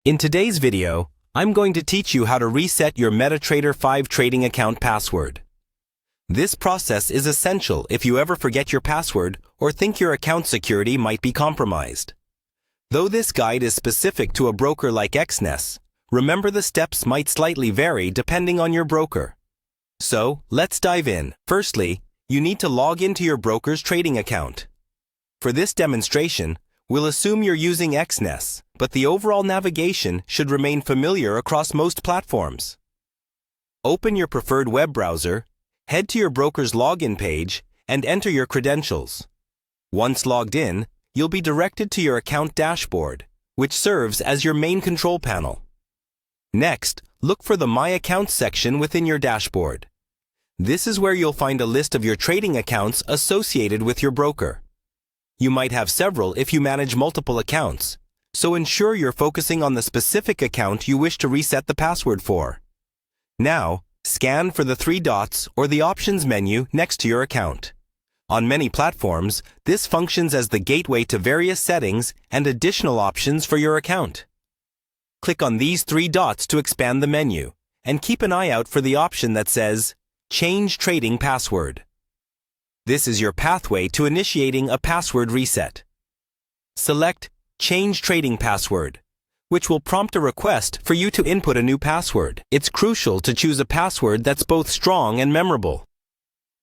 In today's video, I'm going to teach you how to reset your Metatrader 5 trading account password. This process is essential if you ever forget your password or think your account security might be compromised. Though this guide is specific to a broker like XNES, remember the steps might slightly vary depending on your broker. So, let's dive in. Firstly, you need to log into your broker's trading account. For this demonstration, we'll assume you're using XNES, but the overall navigation should remain familiar across most platforms. Open your preferred web browser, head to your broker's login page, and enter your credentials. Once logged in, you'll be directed to your account dashboard, which serves as your main control panel. Next, look for the My Accounts section within your dashboard. This is where you'll find a list of your trading accounts associated with your broker. You might have several if you manage multiple accounts, so ensure you're focusing on the specific account you wish to reset the password for. Now, scan for the three dots or the options menu next to your account. On many platforms, this functions as the gateway to various settings and additional options for your account. Click on these three dots to expand the menu, and keep an eye out for the option that says, Change Trading Password. This is your pathway to initiating a password reset. Select Change Trading Password, which will prompt a request for you to input a new password. It's crucial to choose a password that's both strong and memorable.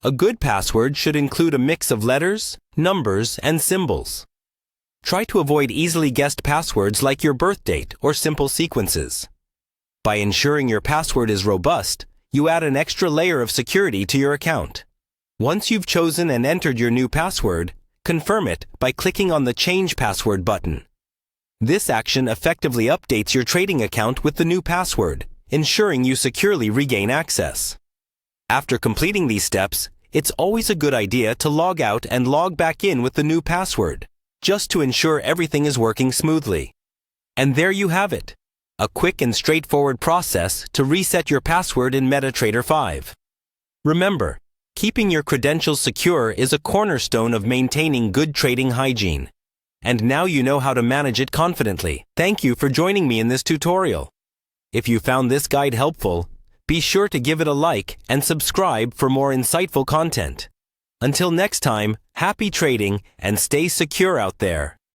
A good password should include a mix of letters, numbers, and symbols. Try to avoid easily guessed passwords like your birth date or simple sequences. By ensuring your password is robust, you add an extra layer of security to your account. Once you've chosen and entered your new password, confirm it by clicking on the Change Password button. This action effectively updates your trading account with the new password, ensuring you securely regain access. After completing these steps, it's always a good idea to log out and log back in with the new password, just to ensure everything is working smoothly. And there you have it, a quick and straightforward process to reset your password in Metatrader 5. Remember, keeping your credentials secure is a cornerstone of maintaining good trading hygiene. And now you know how to manage it confidently. Thank you for joining me in this tutorial. If you found this guide helpful, be sure to give it a like and subscribe for more insightful content. Until next time, happy trading and stay secure out there.